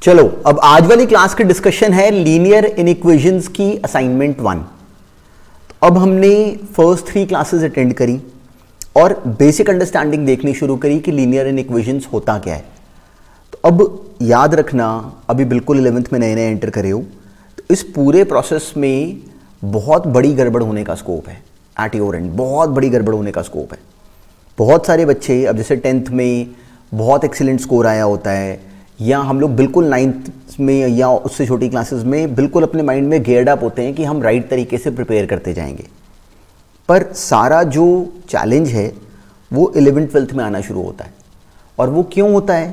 चलो अब आज वाली क्लास की डिस्कशन है लीनियर इनइक्वेशंस की असाइनमेंट 1। अब हमने फर्स्ट 3 क्लासेस अटेंड करी और बेसिक अंडरस्टैंडिंग देखनी शुरू करी कि लीनियर इनइक्वेशंस होता क्या है। तो अब याद रखना, अभी बिल्कुल 11th में नए नए एंटर करे हो तो इस पूरे प्रोसेस में बहुत बड़ी गड़बड़ होने का स्कोप है। एट योर एंड बहुत बड़ी गड़बड़ होने का स्कोप है। बहुत सारे बच्चे अब जैसे 10th में बहुत एक्सीलेंट स्कोर आया होता है, या हम लोग बिल्कुल 9th में या उससे छोटी क्लासेस में बिल्कुल अपने माइंड में गेयर्ड अप होते हैं कि हम राइट तरीके से प्रिपेयर करते जाएंगे। पर सारा जो चैलेंज है वो 11th-12th में आना शुरू होता है। और वो क्यों होता है?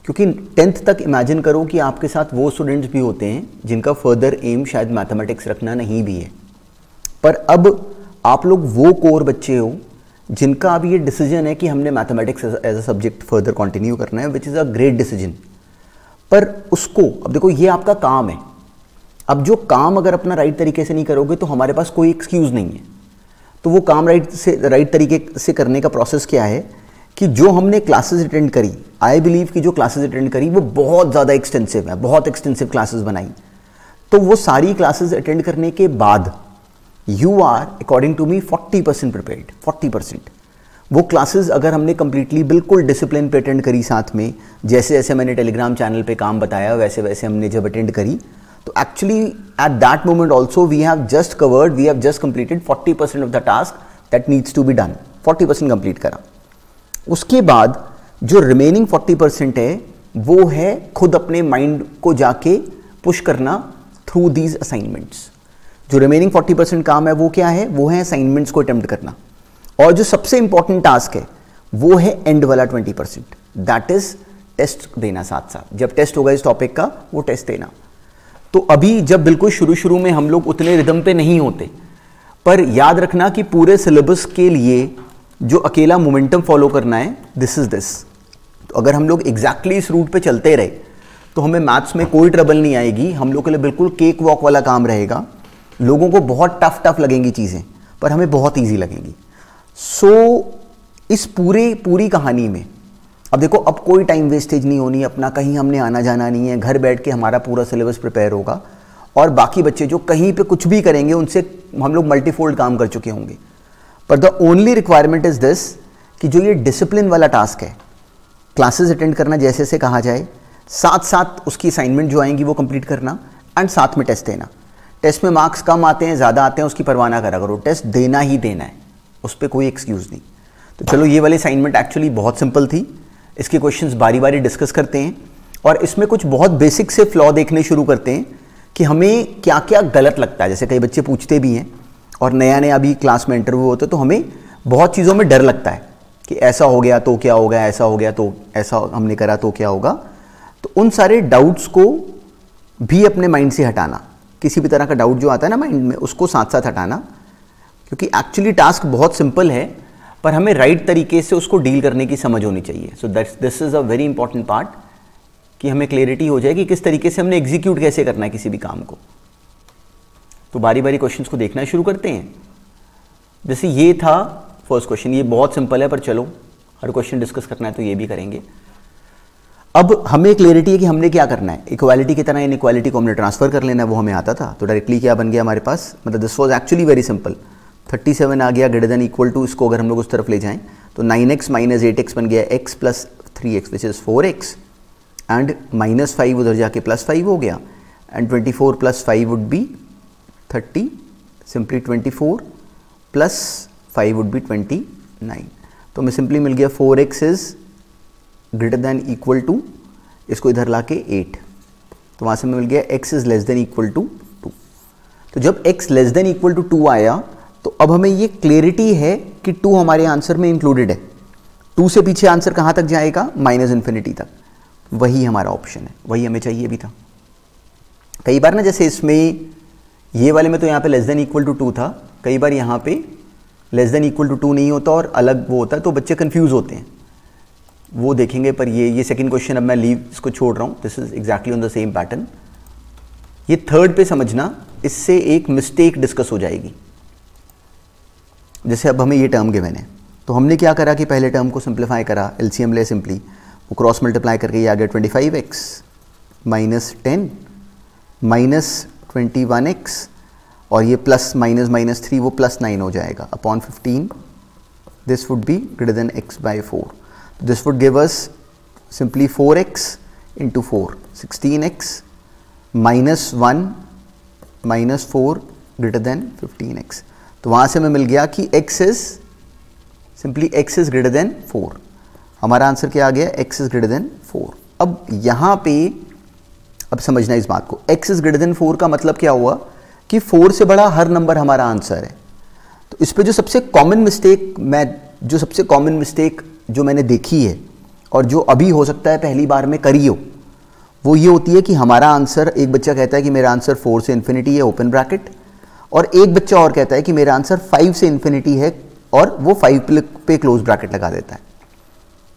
क्योंकि 10th तक इमेजिन करो कि आपके साथ वो स्टूडेंट्स भी होते हैं जिनका फर्दर एम शायद मैथमेटिक्स रखना नहीं भी है, पर अब आप लोग वो कोर बच्चे हो जिनका अब ये डिसीजन है कि हमने mathematics as a subject further continue करना है, which is a great decision. पर उसको अब देखो, ये आपका काम है। अब जो काम अगर अपना राइट तरीके से नहीं करोगे तो हमारे पास कोई एक्सक्यूज़ नहीं है। तो वो काम राइट तरीके से करने का प्रोसेस क्या है कि जो हमने क्लासेस अटेंड करी, आई बिलीव कि जो क्लासेस अटेंड करी वो बहुत ज़्यादा एक्सटेंसिव है, बहुत एक्सटेंसिव क्लासेस बनाई। तो वो सारी क्लासेस अटेंड करने के बाद you are according to me 40% prepared. 40% वो क्लासेस अगर हमने कंप्लीटली बिल्कुल डिसिप्लिन पे अटेंड करी, साथ में जैसे जैसे मैंने टेलीग्राम चैनल पे काम बताया वैसे वैसे हमने जब अटेंड करी, तो actually at that moment also we have just completed 40% of the task that needs to be done. 40% complete करा। उसके बाद जो रिमेनिंग 40% है वो है खुद अपने माइंड को जाके पुश करना थ्रू दीज असाइनमेंट्स। जो रिमेनिंग 40% काम है वो क्या है? वो है असाइनमेंट्स को अटेम्प्ट करना। और जो सबसे इंपॉर्टेंट टास्क है वो है एंड वाला 20%, दैट इज टेस्ट देना। साथ साथ जब टेस्ट होगा इस टॉपिक का, वो टेस्ट देना। तो अभी जब बिल्कुल शुरू में हम लोग उतने रिदम पे नहीं होते, पर याद रखना कि पूरे सिलेबस के लिए जो अकेला मोमेंटम फॉलो करना है, दिस इज दिस। तो अगर हम लोग एग्जैक्टली इस रूट पे चलते रहे तो हमें मैथ्स में कोई ट्रबल नहीं आएगी। हम लोग के लिए बिल्कुल केक वॉक वाला काम रहेगा। लोगों को बहुत टफ लगेंगी चीज़ें, पर हमें बहुत ईजी लगेंगी। सो इस पूरी कहानी में अब देखो, अब कोई टाइम वेस्टेज नहीं होनी अपना, कहीं हमने आना जाना नहीं है। घर बैठ के हमारा पूरा सिलेबस प्रिपेयर होगा और बाकी बच्चे जो कहीं पे कुछ भी करेंगे उनसे हम लोग मल्टीफोल्ड काम कर चुके होंगे। पर the only requirement is this कि जो ये डिसिप्लिन वाला टास्क है, क्लासेस अटेंड करना जैसे जैसे कहा जाए, साथ साथ उसकी असाइनमेंट जो आएंगी वो कंप्लीट करना, एंड साथ में टेस्ट देना। टेस्ट में मार्क्स कम आते हैं ज़्यादा आते हैं उसकी परवाह ना करा करो, टेस्ट देना ही देना है, उस पर कोई एक्सक्यूज़ नहीं। तो चलो, ये वाली असाइनमेंट एक्चुअली बहुत सिंपल थी। इसके क्वेश्चंस बारी बारी डिस्कस करते हैं और इसमें कुछ बहुत बेसिक से फ्लॉ देखने शुरू करते हैं कि हमें क्या क्या गलत लगता है। जैसे कई बच्चे पूछते भी हैं और नया अभी क्लास में इंटरव्यू होता है तो हमें बहुत चीज़ों में डर लगता है कि ऐसा हो गया तो क्या होगा, ऐसा हो गया तो ऐसा हमने करा तो क्या होगा। तो उन सारे डाउट्स को भी अपने माइंड से हटाना, किसी भी तरह का डाउट जो आता है ना माइंड में, उसको साथ साथ हटाना। क्योंकि एक्चुअली टास्क बहुत सिंपल है, पर हमें राइट तरीके से उसको डील करने की समझ होनी चाहिए। So this is a very important part कि हमें क्लैरिटी हो जाए कि किस तरीके से हमने एग्जीक्यूट कैसे करना है किसी भी काम को। तो बारी बारी क्वेश्चंस को देखना शुरू करते हैं। जैसे ये था फर्स्ट क्वेश्चन, ये बहुत सिंपल है, पर चलो हर क्वेश्चन डिस्कस करना है तो ये भी करेंगे। अब हमें क्लैरिटी है कि हमने क्या करना है। इक्वालिटी की तरह इनइक्वालिटी को हमने ट्रांसफर कर लेना है, वो हमें आता था। तो डायरेक्टली क्या बन गया हमारे पास, मतलब this was actually very simple. 37 आ गया ग्रेटर देन इक्वल टू, इसको अगर हम लोग उस तरफ ले जाएं तो 9x माइनस 8x बन गया x plus 3x which is 4x, and -5 उधर जाके +5 हो गया, and 24 + 5 would be 30, simply 24 + 5 would be 29। तो हमें सिंपली मिल गया 4x is greater than equal to, इसको इधर ला के 8, तो वहाँ से मिल गया x is less than equal to 2। तो जब x less than equal to 2 आया तो अब हमें ये क्लैरिटी है कि 2 हमारे आंसर में इंक्लूडेड है। 2 से पीछे आंसर कहाँ तक जाएगा? -इन्फिनिटी तक। वही हमारा ऑप्शन है, वही हमें चाहिए भी था। कई बार ना, जैसे इसमें ये वाले में तो यहाँ पे लेस देन इक्वल टू 2 था, कई बार यहाँ पे लेस देन इक्वल टू 2 नहीं होता और अलग वो होता है, तो बच्चे कंफ्यूज होते हैं। वो देखेंगे। पर ये सेकंड क्वेश्चन अब मैं लीव इसको छोड़ रहा हूँ। This is exactly on the same pattern. ये थर्ड पे समझना, इससे एक मिस्टेक डिस्कस हो जाएगी। जैसे अब हमें ये टर्म गिवन है, तो हमने क्या करा कि पहले टर्म को सिंप्लीफाई करा, एलसीएम ले सिंपली, वो क्रॉस मल्टीप्लाई करके ये आ गया 25x माइनस 10 माइनस 21x और ये प्लस माइनस माइनस 3 वो प्लस 9 हो जाएगा upon 15. This would be greater than x by 4. This would give us simply 4x into 4 16x minus 1 minus 4 greater than 15x. तो वहाँ से हमें मिल गया कि x इज ग्रेटर देन 4. हमारा आंसर क्या आ गया? x is greater then 4. अब यहाँ पे अब समझना इस बात को, x इज ग्रेटर देन 4 का मतलब क्या हुआ कि 4 से बड़ा हर नंबर हमारा आंसर है. तो इस पे जो सबसे कॉमन मिस्टेक जो मैंने देखी है और जो अभी हो सकता है पहली बार में करी हो, वो ये होती है कि हमारा आंसर, एक बच्चा कहता है कि मेरा आंसर 4 से इन्फिनिटी है ओपन ब्रैकेट, और एक बच्चा और कहता है कि मेरा आंसर 5 से इन्फिनिटी है और वो 5 पे क्लोज ब्रैकेट लगा देता है.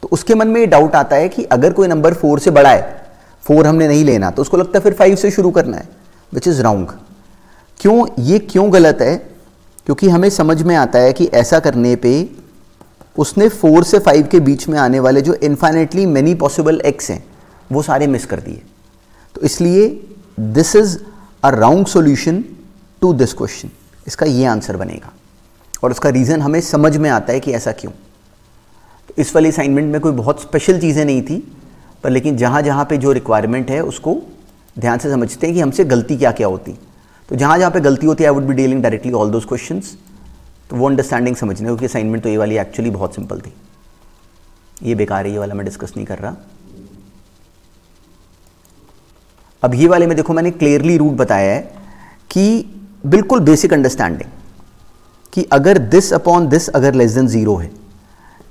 तो उसके मन में ये डाउट आता है कि अगर कोई नंबर 4 से बड़ा है, 4 हमने नहीं लेना, तो उसको लगता है फिर 5 से शुरू करना है, विच इज रॉन्ग. ये क्यों गलत है? क्योंकि हमें समझ में आता है कि ऐसा करने पे उसने 4 से 5 के बीच में आने वाले जो इन्फाइनेटली मेनी पॉसिबल x हैं वो सारे मिस कर दिए. तो इसलिए this is a wrong solution to this question. इसका ये आंसर बनेगा और उसका रीज़न हमें समझ में आता है कि ऐसा क्यों. तो इस वाली असाइनमेंट में कोई बहुत स्पेशल चीज़ें नहीं थी, पर लेकिन जहाँ जहाँ पे जो रिक्वायरमेंट है उसको ध्यान से समझते हैं कि हमसे गलती क्या क्या होती. तो जहाँ जहाँ पे गलती होती है I would be dealing directly all those questions. तो वो अंडरस्टैंडिंग समझने, क्योंकि असाइनमेंट तो ये वाली एक्चुअली बहुत सिंपल थी. ये बेकार है, ये वाला मैं डिस्कस नहीं कर रहा. अब ये वाले में देखो मैंने क्लियरली रूट बताया है कि बिल्कुल बेसिक अंडरस्टैंडिंग कि अगर दिस अपॉन दिस अगर लेस देन 0 है,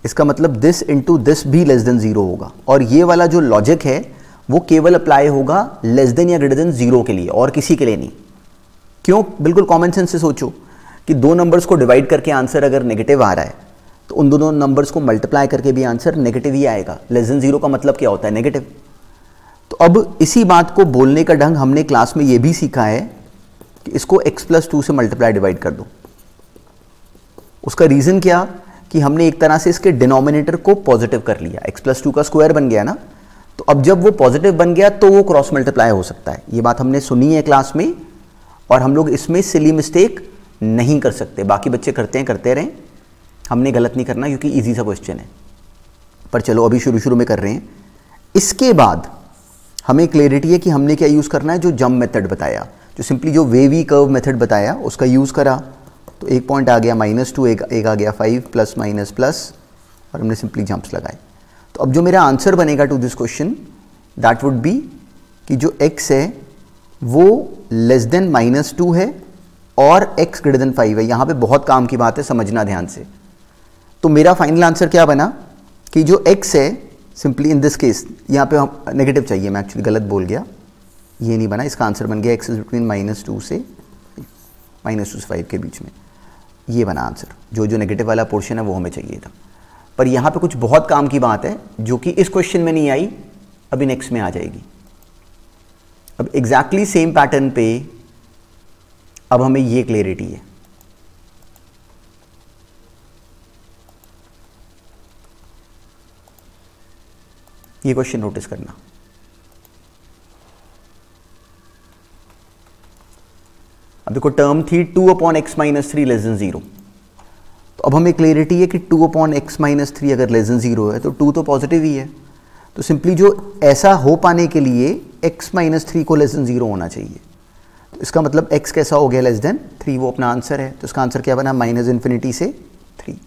इसका मतलब दिस इंटू दिस भी लेस देन 0 होगा. और ये वाला जो लॉजिक है वो केवल अप्लाई होगा लेस देन या ग्रेटर देन 0 के लिए और किसी के लिए नहीं. क्यों? बिल्कुल कॉमन सेंस से सोचो कि दो नंबर्स को डिवाइड करके आंसर अगर नेगेटिव आ रहा है तो उन दोनों नंबर्स को मल्टीप्लाई करके भी आंसर नेगेटिव ही आएगा. लेस देन 0 का मतलब क्या होता है? नेगेटिव. तो अब इसी बात को बोलने का ढंग हमने क्लास में ये भी सीखा है कि इसको x+2 से मल्टीप्लाई डिवाइड कर दो. उसका रीजन क्या कि हमने एक तरह से इसके डिनोमिनेटर को पॉजिटिव कर लिया. x+2 का स्क्वायर बन गया ना, तो अब जब वो पॉजिटिव बन गया तो वो क्रॉस मल्टीप्लाई हो सकता है. ये बात हमने सुनी है क्लास में और हम लोग इसमें सिली मिस्टेक नहीं कर सकते. बाकी बच्चे करते हैं, करते रहें, हमने गलत नहीं करना क्योंकि ईजी सा क्वेश्चन है. पर चलो अभी शुरू में कर रहे हैं. इसके बाद हमें क्लियरिटी है कि हमने क्या यूज़ करना है. जो जंप मेथड बताया, जो सिंपली जो वेवी कर्व मेथड बताया उसका यूज़ करा. तो एक पॉइंट आ गया -2, एक आ गया 5 प्लस माइनस प्लस, और हमने सिंपली जंप्स लगाए. तो अब जो मेरा आंसर बनेगा to this question that would be कि जो x है वो लेस देन -2 है और x ग्रेटर देन 5 है. यहाँ पे बहुत काम की बात है, समझना ध्यान से. तो मेरा फाइनल आंसर क्या बना कि जो x है सिंपली इन दिस केस, यहाँ पे हम नेगेटिव चाहिए, मैं एक्चुअली गलत बोल गया, ये नहीं बना. इसका आंसर बन गया x इज बिटवीन -2 से -5 के बीच में. ये बना आंसर. जो नेगेटिव वाला पोर्शन है वो हमें चाहिए था. पर यहाँ पे कुछ बहुत काम की बात है जो कि इस क्वेश्चन में नहीं आई, अभी नेक्स्ट में आ जाएगी. अब एग्जैक्टली सेम पैटर्न पे अब हमें ये क्लियरिटी है. ये क्वेश्चन नोटिस करना. अब देखो टर्म थी 2/x-3 लेस देन 0. तो अब हमें क्लियरिटी है कि 2/x-3 अगर लेस देन 0 है तो 2 तो पॉजिटिव ही है. तो सिंपली जो ऐसा हो पाने के लिए x-3 को लेस देन 0 होना चाहिए. तो इसका मतलब x कैसा हो गया? Less than 3. वो अपना आंसर है. तो इसका आंसर क्या बना? -∞ से 3.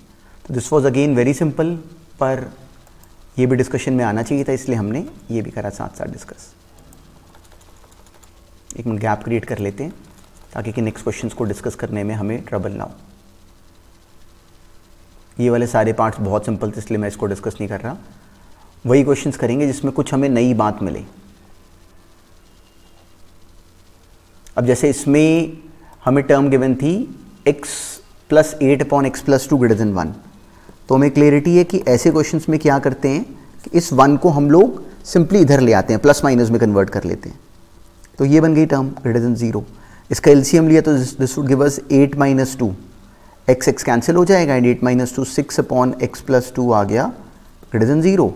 तो this was again very simple, पर ये भी डिस्कशन में आना चाहिए था, इसलिए हमने ये भी करा साथ साथ डिस्कस. एक मिनट गैप क्रिएट कर लेते हैं ताकि कि नेक्स्ट क्वेश्चंस को डिस्कस करने में हमें ट्रबल ना हो. ये वाले सारे पार्ट्स बहुत सिंपल थे इसलिए मैं इसको डिस्कस नहीं कर रहा. वही क्वेश्चंस करेंगे जिसमें कुछ हमें नई बात मिले. अब जैसे इसमें हमें टर्म गिवन थी x+8/x+2 ग्रेटर देन 1. तो हमें क्लियरिटी है कि ऐसे क्वेश्चंस में क्या करते हैं कि इस 1 को हम लोग सिंपली इधर ले आते हैं, प्लस माइनस में कन्वर्ट कर लेते हैं. तो ये बन गई टर्म ग्रेटर देन 0. इसका एलसीएम लिया तो this would give us 8 - 2. x cancel हो जाएगा एंड 8 - 2 6/x+2 आ गया ग्रेटर देन 0.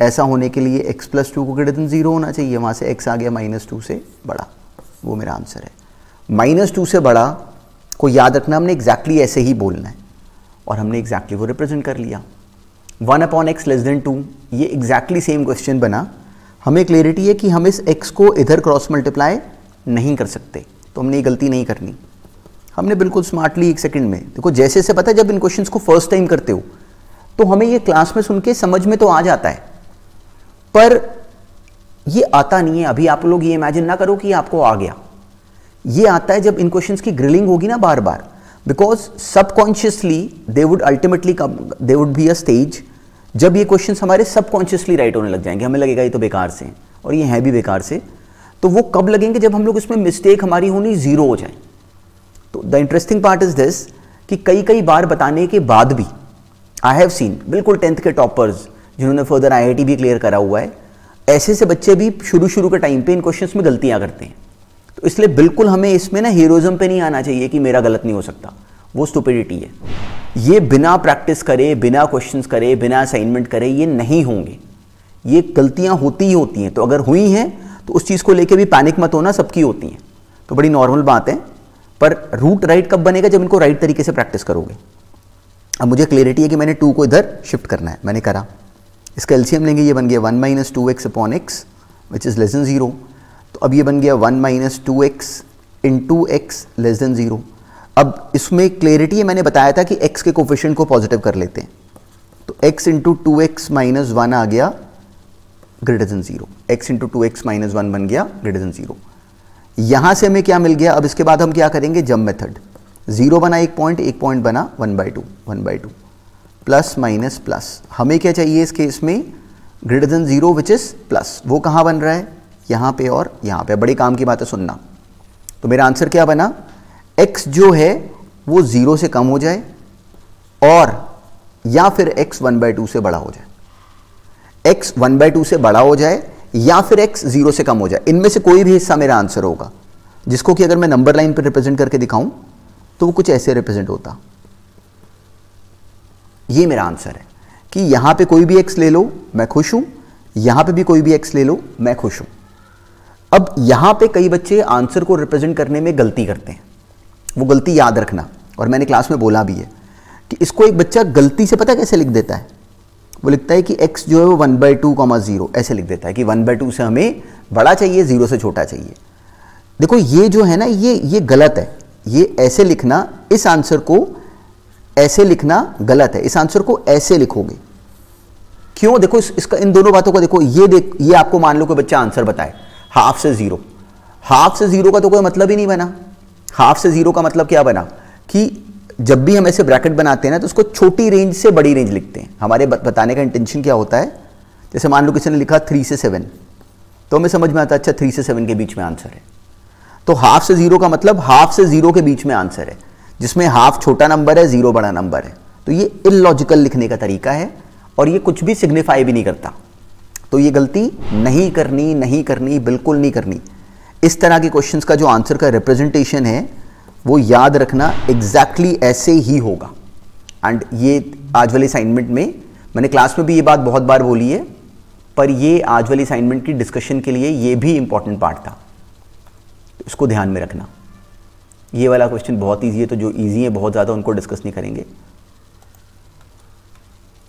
ऐसा होने के लिए x प्लस 2 को ग्रेटर देन 0 होना चाहिए, वहाँ से x आ गया -2 से बड़ा, वो मेरा आंसर है। -2 से बड़ा को याद रखना, हमने एग्जैक्टली ऐसे ही बोलना है और हमने एग्जैक्टली वो रिप्रेजेंट कर लिया। 1/x लेस देन 2, ये एग्जैक्टली सेम क्वेश्चन बना। हमें क्लियरिटी है कि हम इस x को इधर क्रॉस मल्टीप्लाई नहीं कर सकते, तो हमने ये गलती नहीं करनी। हमने बिल्कुल स्मार्टली 1 सेकंड में, देखो जैसे से पता है जब इन क्वेश्चंस को फर्स्ट टाइम करते हो तो हमें ये क्लास में सुन के समझ में तो आ जाता है, पर ये आता नहीं है। अभी आप लोग ये इमेजिन ना करो कि आपको आ गया, ये आता है जब इन क्वेश्चंस की ग्रिलिंग होगी ना बार बार, because subconsciously they would ultimately come, they would be a stage जब ये क्वेश्चंस हमारे सबकॉन्शियसली राइट होने लग जाएंगे, हमें लगेगा ये तो बेकार से हैं और ये हैं भी बेकार से। तो वो कब लगेंगे? जब हम लोग इसमें मिस्टेक हमारी होनी 0 हो जाए। तो the interesting part is this कि कई कई बार बताने के बाद भी आई हैव सीन बिल्कुल 10th के टॉपर्स जिन्होंने फर्दर IIT भी क्लियर करा हुआ है, ऐसे से बच्चे भी शुरू के टाइम पे इन क्वेश्चंस में गलतियां करते हैं। तो इसलिए बिल्कुल हमें इसमें ना हीरोइज्म पे नहीं आना चाहिए कि मेरा गलत नहीं हो सकता, वो स्टुपिडिटी है। ये बिना प्रैक्टिस करे, बिना क्वेश्चंस करे, बिना असाइनमेंट करे ये नहीं होंगे, ये गलतियां होती ही होती हैं। तो अगर हुई हैं तो उस चीज़ को लेके भी पैनिक मत होना, सबकी होती हैं, तो बड़ी नॉर्मल बात है। पर रूट राइट कब बनेगा? जब इनको राइट तरीके से प्रैक्टिस करोगे। अब मुझे क्लियरिटी है कि मैंने 2 को इधर शिफ्ट करना है, मैंने करा। इसका एलसीएम लेंगे, ये बन गया 1 - 2x upon x which is less than 0। तो अब ये बन गया 1 - 2x into x less then 0। अब इसमें क्लियरिटी है, मैंने बताया था कि x के कोफिशिएंट को पॉजिटिव कर लेते हैं, तो x इंटू 2x - 1 आ गया greater than 0। x into 2x - 1 बन गया ग्रेटर देन 0। यहां से हमें क्या मिल गया? अब इसके बाद हम क्या करेंगे? Jump method. 0 बना 1 पॉइंट बना 1/2 प्लस माइनस प्लस। हमें क्या चाहिए इस केस में? Greater than 0 which is plus. वो कहां बन रहा है? यहां पे और यहां पे। बड़ी काम की बात है सुनना। तो मेरा आंसर क्या बना? x जो है वो 0 से कम हो जाए और या फिर x 1/2 से बड़ा हो जाए। x 1/2 से बड़ा हो जाए या फिर x 0 से कम हो जाए, इनमें से कोई भी हिस्सा मेरा आंसर होगा, जिसको कि अगर मैं नंबर लाइन पर रिप्रेजेंट करके दिखाऊं तो वो कुछ ऐसे रिप्रेजेंट होता। ये मेरा आंसर है कि यहां पे कोई भी x ले लो मैं खुश हूं, यहां पे भी कोई भी x ले लो मैं खुश हूं। अब यहां पे कई बच्चे आंसर को रिप्रेजेंट करने में गलती करते हैं, वो गलती याद रखना, और मैंने क्लास में बोला भी है कि इसको एक बच्चा गलती से पता कैसे लिख देता है? वो लिखता है कि x जो है वो 1/2, 0 ऐसे लिख देता है कि 1/2 से हमें बड़ा चाहिए, 0 से छोटा चाहिए। देखो ये जो है ना, ये गलत है। ये ऐसे लिखना, इस आंसर को ऐसे लिखना गलत है। इस आंसर को ऐसे लिखोगे। क्यों? देखो इसका, इन दोनों बातों का देखो। ये आपको मान लो कोई बच्चा आंसर बताए हाफ से 0। हाफ से 0 का तो कोई मतलब ही नहीं बना। हाफ से 0 का मतलब क्या बना कि जब भी हम ऐसे ब्रैकेट बनाते हैं ना तो उसको छोटी रेंज से बड़ी रेंज लिखते हैं। हमारे बताने का इंटेंशन क्या होता है? जैसे मान लो किसी ने लिखा 3 से 7, तो हमें समझ में आता है अच्छा 3 से 7 के बीच में आंसर है। तो हाफ से 0 का मतलब हाफ से 0 के बीच में आंसर है, जिसमें हाफ छोटा नंबर है, 0 बड़ा नंबर है। तो ये इलॉजिकल लिखने का तरीका है और ये कुछ भी सिग्निफाई भी नहीं करता। तो ये गलती नहीं करनी, बिल्कुल नहीं करनी। इस तरह के क्वेश्चंस का जो आंसर का रिप्रेजेंटेशन है वो याद रखना एग्जैक्टली ऐसे ही होगा। एंड ये आज वाले असाइनमेंट में, मैंने क्लास में भी ये बात बहुत बार बोली है, पर ये आज वाली असाइनमेंट की डिस्कशन के लिए ये भी इंपॉर्टेंट पार्ट था, तो इसको ध्यान में रखना। ये वाला क्वेश्चन बहुत ईजी है, तो जो ईजी है बहुत ज़्यादा उनको डिस्कस नहीं करेंगे।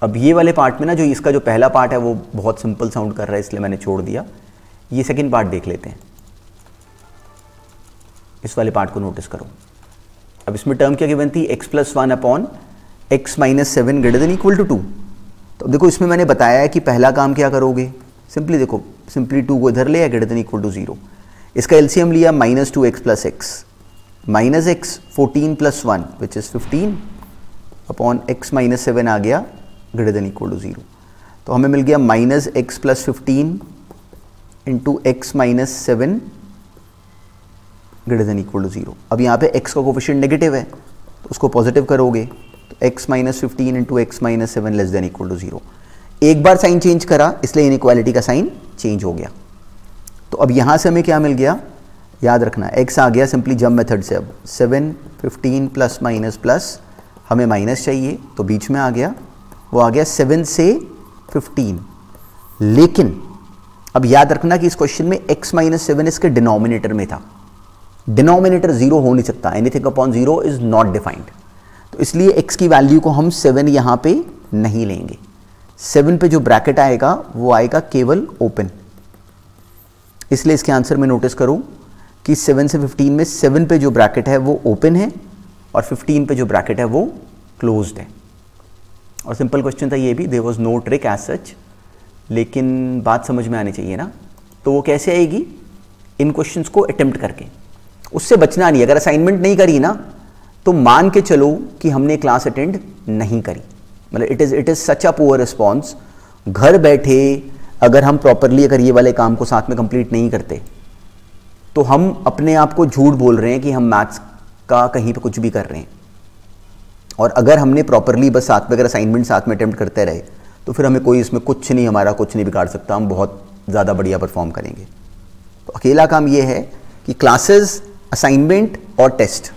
अब ये वाले पार्ट में ना, जो इसका जो पहला पार्ट है वो बहुत सिंपल साउंड कर रहा है, इसलिए मैंने छोड़ दिया। ये सेकेंड पार्ट देख लेते हैं। इस वाले पार्ट को नोटिस करो। अब इसमें टर्म क्या गिवन थी? x + 1 upon x - 7 greater than equal to 2। तो देखो इसमें मैंने बताया है कि पहला काम क्या करोगे? सिंपली देखो, सिंपली 2 को इधर ले, ग्रेटर देन इक्वल टू 0। इसका एलसीएम लिया -2x + x, -x 14 + 1 which is 15 upon x - 7 आ गया ग्रेटर देन इक्वल टू 0। तो हमें मिल गया -x + 15 into x - 7 greater than equal to 0। अब यहाँ पे x का कोफिशिएंट नेगेटिव है तो उसको पॉजिटिव करोगे, तो x - 15 into x - 7 less than equal to 0। एक बार साइन चेंज करा इसलिए इनइक्वालिटी का साइन चेंज हो गया। तो अब यहाँ से हमें क्या मिल गया? याद रखना x आ गया सिंपली जंप मेथड से। अब 7, 15 प्लस माइनस प्लस, हमें माइनस चाहिए तो बीच में आ गया, वो आ गया 7 से 15 लेकिन अब याद रखना कि इस क्वेश्चन में x माइनस 7 इसके डिनोमिनेटर में था, डिनोमिनेटर 0 हो नहीं सकता, anything upon 0 is not defined, तो इसलिए x की वैल्यू को हम 7 यहां पे नहीं लेंगे। 7 पे जो ब्रैकेट आएगा वो आएगा केवल ओपन, इसलिए इसके आंसर में नोटिस करूं कि 7 से 15 में 7 पे जो ब्रैकेट है वो ओपन है और 15 पे जो ब्रैकेट है वो क्लोज्ड है। और सिंपल क्वेश्चन था ये भी, there was no trick as such, लेकिन बात समझ में आनी चाहिए ना। तो वो कैसे आएगी, इन क्वेश्चंस को अटेम्प्ट करके, उससे बचना नहीं। अगर असाइनमेंट नहीं करी ना तो मान के चलो कि हमने क्लास अटेंड नहीं करी, मतलब it is such a poor response. घर बैठे अगर हम प्रॉपरली अगर ये वाले काम को साथ में कंप्लीट नहीं करते तो हम अपने आप को झूठ बोल रहे हैं कि हम मैथ्स का कहीं पे कुछ भी कर रहे हैं। और अगर हमने प्रॉपरली बस साथ में अगर असाइनमेंट साथ में अटेम्प्ट करते रहे तो फिर हमें कोई इसमें कुछ नहीं, हमारा कुछ नहीं बिगाड़ सकता, हम बहुत ज़्यादा बढ़िया परफॉर्म करेंगे। तो अकेला काम ये है कि क्लासेस, असाइनमेंट और टेस्ट,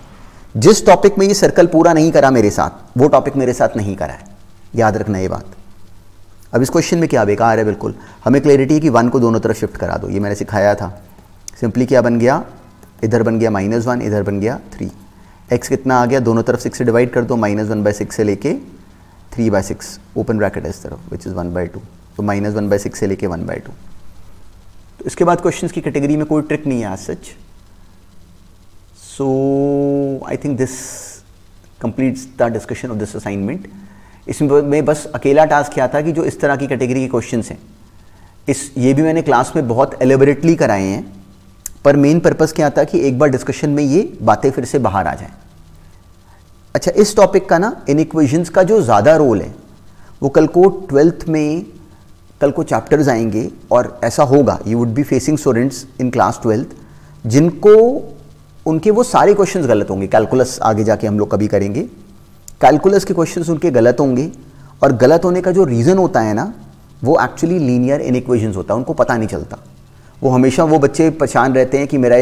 जिस टॉपिक में ये सर्कल पूरा नहीं करा मेरे साथ वो टॉपिक मेरे साथ नहीं करा है, याद रखना ये बात। अब इस क्वेश्चन में क्या बेकार है, बिल्कुल हमें क्लैरिटी है कि 1 को दोनों तरफ शिफ्ट करा दो, ये मैंने सिखाया था। सिंपली क्या बन गया, इधर बन गया -1, इधर बन गया 3। x कितना आ गया, दोनों तरफ 6 से डिवाइड कर दो, -1/6 से लेके 3/6, ओपन ब्रैकेट है इस तरफ, विच इज़ 1/2, तो -1/6 से लेके 1/2। तो इसके बाद क्वेश्चंस की कैटेगरी में कोई ट्रिक नहीं है आज such. So I think this completes the discussion of this assignment. इसमें बस अकेला टास्क क्या था कि जो इस तरह की कैटेगरी के क्वेश्चंस हैं, ये भी मैंने क्लास में बहुत एलेबोरेटली कराए हैं, पर मेन पर्पस क्या था कि एक बार डिस्कशन में ये बातें फिर से बाहर आ जाएं। अच्छा, इस टॉपिक का ना इनइक्वेशंस का जो ज़्यादा रोल है वो कल को 12th में, कल को चैप्टर्स आएंगे और ऐसा होगा, you would be facing students in class 12th जिनको उनके वो सारे क्वेश्चंस गलत होंगे। कैलकुलस आगे जाके हम लोग कभी करेंगे, कैलकुलस के क्वेश्चंस उनके गलत होंगे, और गलत होने का जो रीज़न होता है ना वो एक्चुअली लीनियर इनइक्वेशंस होता है, उनको पता नहीं चलता। वो हमेशा वो बच्चे परेशान रहते हैं कि मेरा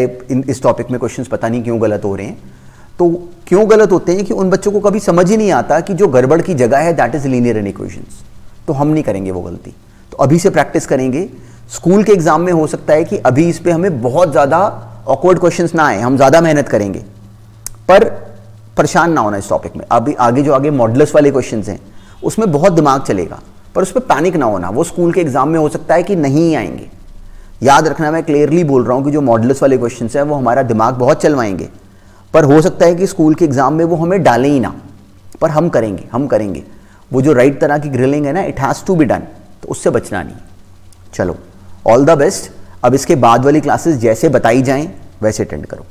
इस टॉपिक में क्वेश्चंस पता नहीं क्यों गलत हो रहे हैं। तो क्यों गलत होते हैं कि उन बच्चों को कभी समझ ही नहीं आता कि जो गड़बड़ की जगह है दैट इज लीनियर इनइक्वेशंस। तो हम नहीं करेंगे वो गलती, तो अभी से प्रैक्टिस करेंगे। स्कूल के एग्जाम में हो सकता है कि अभी इस पे हमें बहुत ज़्यादा ऑकवर्ड क्वेश्चंस ना आए, हम ज़्यादा मेहनत करेंगे, पर परेशान ना होना इस टॉपिक में। अभी आगे जो आगे मॉडुलस वाले क्वेश्चंस हैं उसमें बहुत दिमाग चलेगा, पर उस पर पैनिक ना होना, वो स्कूल के एग्जाम में हो सकता है कि नहीं आएंगे। याद रखना, मैं क्लियरली बोल रहा हूँ कि जो मॉडुलस वाले क्वेश्चंस हैं वो हमारा दिमाग बहुत चलवाएंगे, पर हो सकता है कि स्कूल के एग्जाम में वो हमें डालें ही ना, पर हम करेंगे। वो जो राइट तरह की ग्रिलिंग है ना, it has to be done, तो उससे बचना नहीं। चलो, ऑल द बेस्ट। अब इसके बाद वाली क्लासेस जैसे बताई जाएं वैसे अटेंड करो।